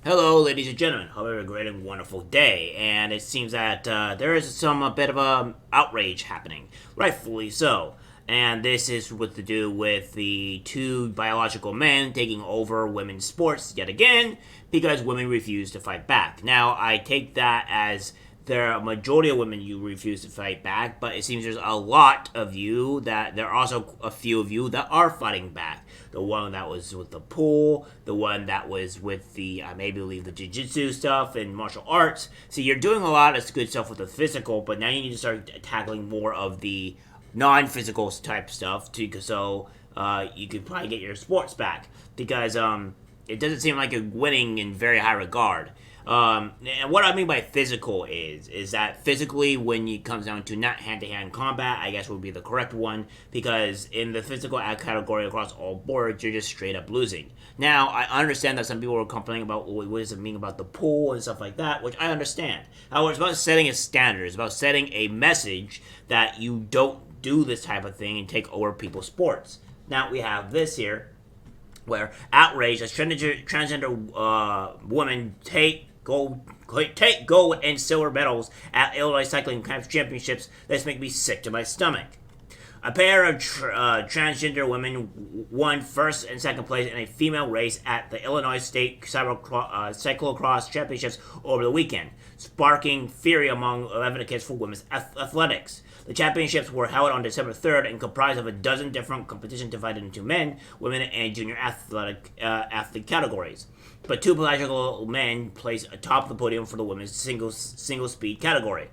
Hello, ladies and gentlemen. Hope you have a great and wonderful day. And it seems that there is some a bit of outrage happening, rightfully so. And this is with to do with the two biological men taking over women's sports yet again because women refuse to fight back. Now, I take that as there are a majority of women you refuse to fight back, but it seems there's a lot of you that there are also a few of you that are fighting back. The one that was with the pool, the one that was with the I maybe believe the jiu-jitsu stuff and martial arts. So you're doing a lot of good stuff with the physical, but now you need to start tackling more of the non-physical type stuff so you could probably get your sports back because it doesn't seem like you're winning in very high regard. And what I mean by physical is that physically, when it comes down to not hand-to-hand combat, I guess would be the correct one, because in the physical category across all boards, you're just straight up losing. Now, I understand that some people are complaining about what does it mean about the pool and stuff like that, which I understand. However, it's about setting a standard. It's about setting a message that you don't do this type of thing and take over people's sports. Now, we have this here, where outrage as transgender women take gold and silver medals at Illinois Cycling Championships. This makes me sick to my stomach. A pair of transgender women won first and second place in a female race at the Illinois State Cyclocross Championships over the weekend, sparking fury among advocates for women's athletics. The championships were held on December 3rd and comprised of a dozen different competitions divided into men, women, and junior athlete categories. But two biological men placed atop the podium for the women's single speed category.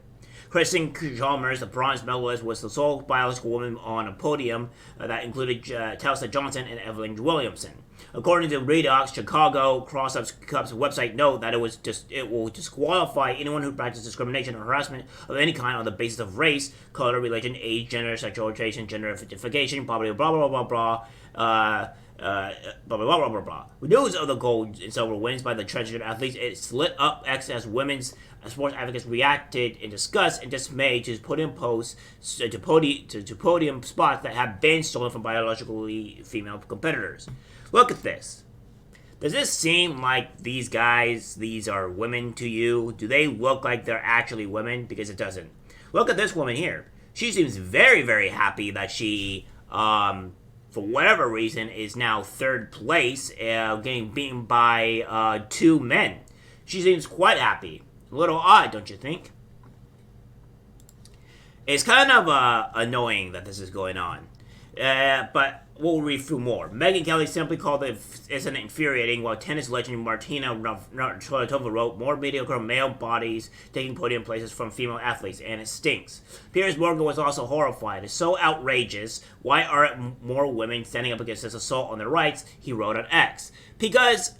Kristen Chalmers, the bronze medalist, was the sole biological woman on a podium that included Telsha Johnson and Evelyn Williamson. According to Redox, Chicago Cross Cup's website note that it will disqualify anyone who practices discrimination or harassment of any kind on the basis of race, color, religion, age, gender, sexual orientation, gender identification, poverty, blah blah blah blah blah. Blah blah blah blah blah. News of the gold and silver wins by the transgender athletes. It lit up X as women's sports advocates reacted in disgust and dismay to podium posts to podium spots that have been stolen from biologically female competitors. Look at this. Does this seem like these are women to you? Do they look like they're actually women? Because it doesn't. Look at this woman here. She seems very, very happy that she, for whatever reason, is now third place, getting beaten by two men. She seems quite happy. A little odd, don't you think? It's kind of annoying that this is going on. But we'll read through more. Megyn Kelly simply called the incident infuriating, while tennis legend Martina Navratilova wrote more mediocre male bodies taking podium places from female athletes, and it stinks. Piers Morgan was also horrified. It's so outrageous. Why aren't more women standing up against this assault on their rights? He wrote on X. Because,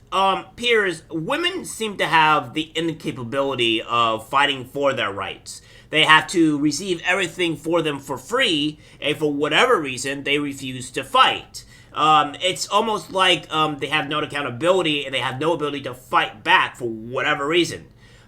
Piers, women seem to have the incapability of fighting for their rights. They have to receive everything for them for free, and for whatever reason, they refuse to fight. It's almost like they have no accountability and they have no ability to fight back for whatever reason.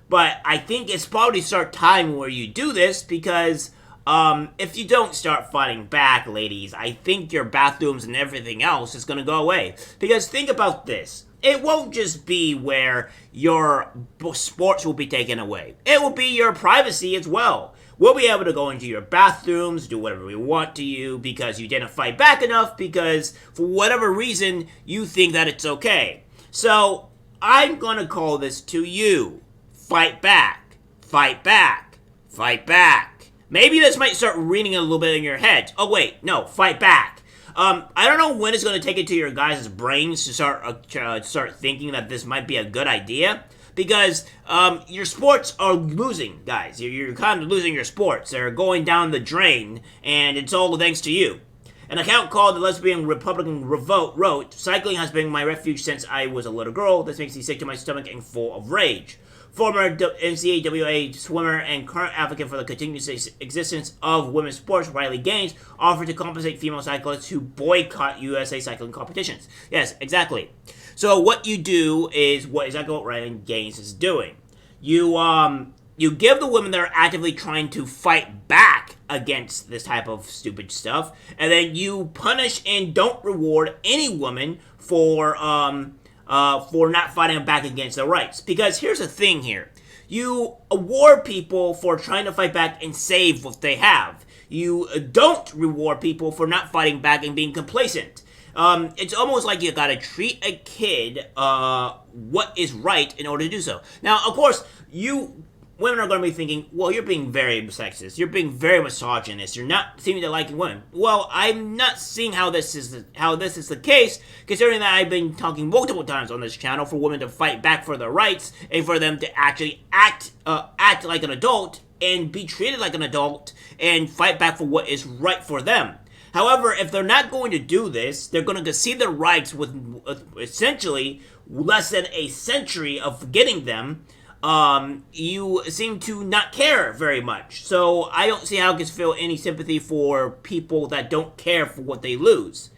But I think it's probably start time where you do this because if you don't start fighting back, ladies, I think your bathrooms and everything else is going to go away. Because think about this. It won't just be where your sports will be taken away. It will be your privacy as well. We'll be able to go into your bathrooms, do whatever we want to you because you didn't fight back enough because for whatever reason you think that it's okay. So I'm going to call this to you. Fight back. Fight back. Fight back. Maybe this might start ringing a little bit in your head. Oh wait, no, fight back. I don't know when it's going to take it to your guys' brains to start thinking that this might be a good idea. Because your sports are losing, guys. You're kind of losing your sports. They're going down the drain, and it's all thanks to you. An account called the Lesbian Republican Revolt wrote, "Cycling has been my refuge since I was a little girl. This makes me sick to my stomach and full of rage." Former NCAA swimmer and current advocate for the continued existence of women's sports, Riley Gaines, offered to compensate female cyclists who boycott USA cycling competitions. Yes, exactly. So what you do is exactly what Riley Gaines is doing. You give the women that are actively trying to fight back against this type of stupid stuff, and then you punish and don't reward any woman for for not fighting back against their rights. Because here's the thing here. You award people for trying to fight back and save what they have. You don't reward people for not fighting back and being complacent. It's almost like you gotta treat a kid what is right in order to do so. Now, of course, women are going to be thinking, well, you're being very sexist. You're being very misogynist. You're not seeming to liking women. Well, I'm not seeing how this is the case, considering that I've been talking multiple times on this channel for women to fight back for their rights and for them to actually act like an adult and be treated like an adult and fight back for what is right for them. However, if they're not going to do this, they're going to concede their rights with essentially less than a century of getting them. You seem to not care very much. So I don't see how I can feel any sympathy for people that don't care for what they lose.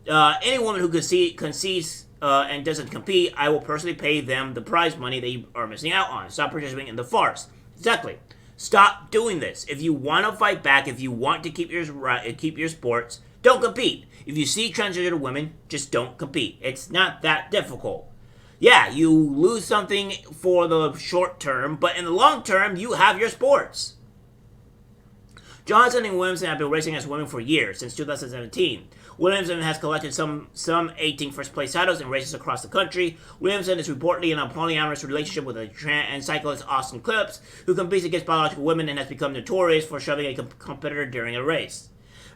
Any woman who concedes and doesn't compete, I will personally pay them the prize money they are missing out on. Stop participating in the farce. Exactly. Stop doing this. If you want to fight back, if you want to keep your sports, don't compete. If you see transgender women, just don't compete. It's not that difficult. Yeah, you lose something for the short term, but in the long term, you have your sports. Johnson and Williamson have been racing as women for years, since 2017. Williamson has collected some 18 first-place titles in races across the country. Williamson is reportedly in a polyamorous relationship with a trans cyclist, Austin Clips, who competes against biological women and has become notorious for shoving a competitor during a race.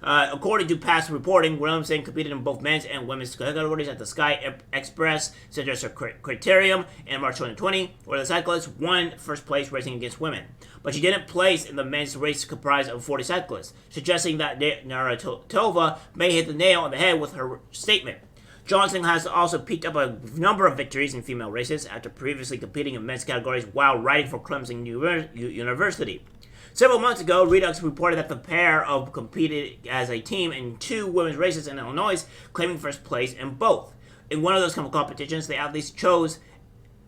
According to past reporting, Williamson competed in both men's and women's categories at the Sky Express Citrus Criterium in March 2020, where the cyclist won first place racing against women. But she didn't place in the men's race comprised of 40 cyclists, suggesting that Navratilova may hit the nail on the head with her statement. Johnson has also picked up a number of victories in female races after previously competing in men's categories while riding for Clemson University. Several months ago, Redux reported that the pair of competed as a team in 2 women's races in Illinois, claiming first place in both. In one of those competitions, the athletes chose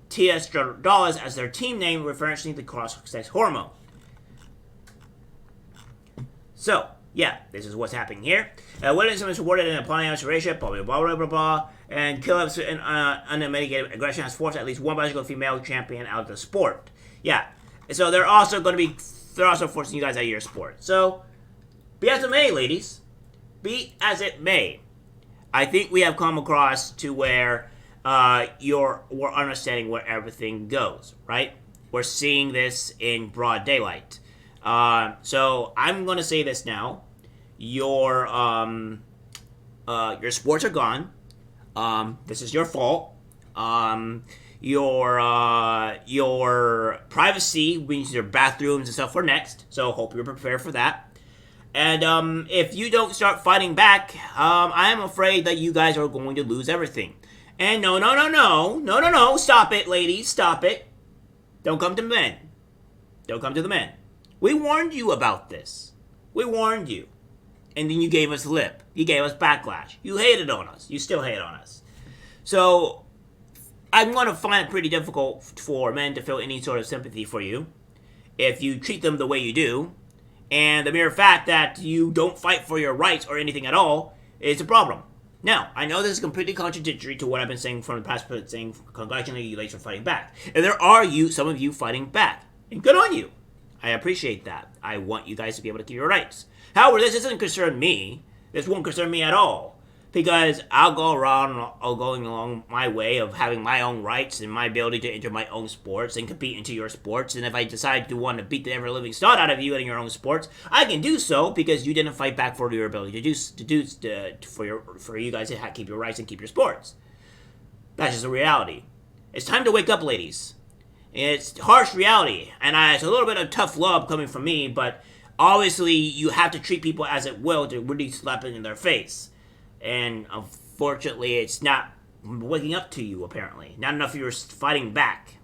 Testosterone as their team name, referencing the cross-sex hormone. So, yeah, this is what's happening here. Williamson was rewarded in a polyamorous relationship, blah, blah, blah, blah, blah, and Killips in unmitigated aggression has forced at least one biological female champion out of the sport. Yeah, so they're also forcing you guys out of your sport. So, be as it may, ladies. Be as it may. I think we have come across to where we're understanding where everything goes, right? We're seeing this in broad daylight. So I'm going to say this now. Your sports are gone. This is your fault. Your privacy, means your bathrooms and stuff, are next. So hope you're prepared for that. And if you don't start fighting back, I am afraid that you guys are going to lose everything. And no, stop it, ladies, stop it. Don't come to men. Don't come to the men. We warned you about this. We warned you. And then you gave us lip. You gave us backlash. You hated on us. You still hate on us. So, I'm going to find it pretty difficult for men to feel any sort of sympathy for you if you treat them the way you do. And the mere fact that you don't fight for your rights or anything at all is a problem. Now, I know this is completely contradictory to what I've been saying from the past, but saying congratulating you ladies for fighting back. And there are some of you fighting back. And good on you. I appreciate that. I want you guys to be able to keep your rights. However, this doesn't concern me. This won't concern me at all. Because I'll go around going along my way of having my own rights and my ability to enter my own sports and compete into your sports. And if I decide to want to beat the ever-living snot out of you in your own sports, I can do so because you didn't fight back for your ability for you guys to keep your rights and keep your sports. That's just the reality. It's time to wake up, ladies. It's harsh reality, and it's a little bit of tough love coming from me, but obviously you have to treat people as it will to really slap it in their face. And unfortunately, it's not waking up to you, apparently. Not enough of you are fighting back.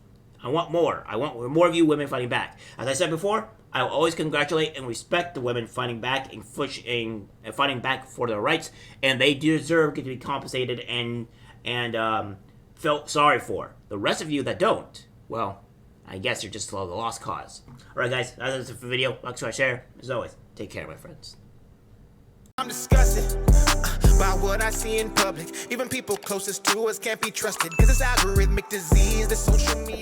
I want more. I want more of you women fighting back. As I said before, I will always congratulate and respect the women fighting back and fighting back for their rights, and they deserve to be compensated and felt sorry for. The rest of you that don't, well, I guess you're just the lost cause. Alright guys, that's it for the video. Like, subscribe, share. As always, take care, my friends. I'm disgusted by what I see in public. Even people closest to us can't be trusted. Cause it's algorithmic disease, the social media.